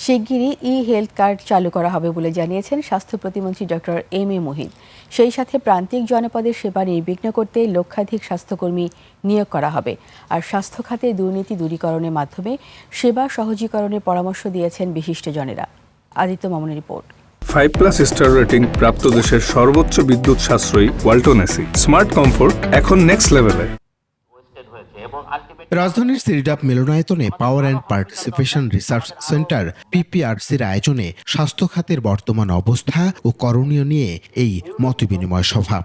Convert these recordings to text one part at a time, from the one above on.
শিগগিরই health card চালু করা হবে বলে জানিয়েছেন স্বাস্থ্য প্রতিমন্ত্রী ডক্টর এম এ মহিন। সেই সাথে প্রান্তিক জনপদের সেবা নির্বিঘ্ন করতে লক্ষাধিক স্বাস্থ্যকর্মী নিয়োগ করা হবে। আর স্বাস্থ্য খাতে দুর্নীতি দূরীকরণের মাধ্যমে সেবা সহজীকরণের পরামর্শ দিয়েছেন বিশিষ্টজনেরা। আদিত্য মামুনের রিপোর্ট। 5+ স্টার রেটিং প্রাপ্ত দেশের সর্বোচ্চ বিদ্যুৎ সাশ্রয়ী ওয়ালটন এসি স্মার্ট কমফোর্ট এখন নেক্সট লেভেলে। রাজধানীর সিরিডাপ মিলনায়তনে power and participation research centre পিপিআরসির আয়োজনে স্বাস্থ্য খাতের বর্তমান অবস্থা ও করণীয় নিয়ে এই মতবিনিময় সভা।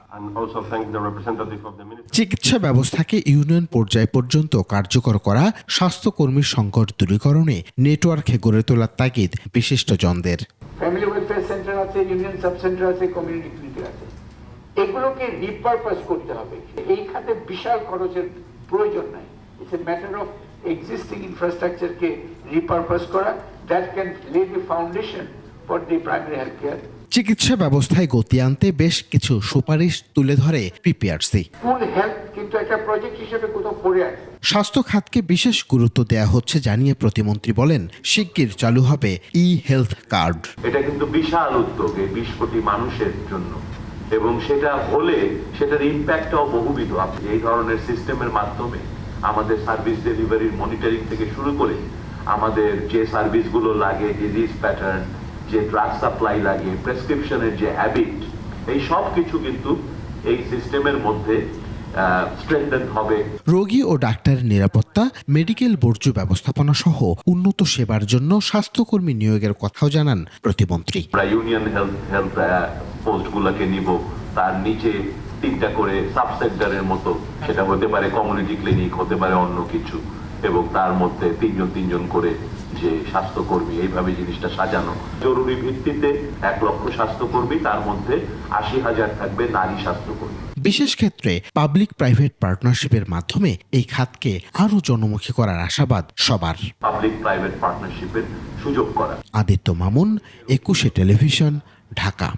চিকিৎসা ব্যবস্থাকে ইউনিয়ন পর্যায় পর্যন্ত কার্যকর করা, স্বাস্থ্যকর্মীর সংকট দূরীকরণে নেটওয়ার্কে গড়ে তোলার তাগিদ বিশিষ্টজনদের। ফ্যামিলি ওয়েলফেয়ার সেন্টার আছে, ইউনিয়ন সাব সেন্টার আছে, কমিউনিটি ক্লিনিক আছে, এগুলোকে রিপারপাস করতে হবে। এই খাতে বিশাল খরচের প্রয়োজন নাই। It's a matter of existing ইনফ্রাস্ট্রাকচারকে রিপারপাস করা, that can lay the foundation for the primary health care. চিকিৎসা ব্যবস্থায় গতি আনতে বেশ কিছু সুপারিশ তুলে ধরে পিপিআরসি। ফুল হেলথ কিন্তু একটা প্রজেক্ট হিসেবে কোথাও পড়ে আছে। স্বাস্থ্য খাতকে বিশেষ গুরুত্ব দেয়া হচ্ছে জানিয়ে প্রতিমন্ত্রী বলেন, শিগগির চালু হবে হেলথ কার্ড। এটা কিন্তু বিশাল উদ্যোগ 20 কোটি মানুষের জন্য, এবং সেটা হলে সেটার ইম্প্যাক্টটাও বহুবিধ। এই ধরনের সিস্টেমের মাধ্যমে আমাদের সার্ভিস ডেলিভারির মনিটরিং থেকে শুরু করে আমাদের যে সার্ভিসগুলো লাগে, ডিজিজ প্যাটার্ন, যে ড্রাগ সাপ্লাই লাগে, প্রেসক্রিপশনের যে হ্যাবিট, এই সব কিছু কিন্তু এই সিস্টেমের মধ্যে স্ট্রেংথেন হবে। রোগী ও ডাক্তারের নিরাপত্তা, মেডিকেল বর্জ্য ব্যবস্থাপনা সহ উন্নত সেবার জন্য স্বাস্থ্যকর্মী নিয়োগের কথাও জানান প্রতিমন্ত্রী। ইউনিয়ন হেলথ পোস্টগুলোকে নিব, তার নিচে 3টা করে সাব সেন্টারের মতো, সেটা হতে পারে কমিউনিটি ক্লিনিক, হতে পারে অন্য কিছু, এবং তার মধ্যে 3জন করে যে স্বাস্থ্যকর্মী, এইভাবে জিনিসটা সাজানো। জরুরি ভিত্তিতে 1 লক্ষ স্বাস্থ্যকর্মী, তার মধ্যে 80,000 থাকবে নারী স্বাস্থ্যকর্মী। বিশেষ ক্ষেত্রে পাবলিক প্রাইভেট পার্টনারশিপের মাধ্যমে এই খাতকে আরো জনমুখী করার আশাবাদ সবার। পাবলিক প্রাইভেট পার্টনারশিপের সুযোগ করা। আদিত্য মামুন, 21 টেলিভিশন, ঢাকা।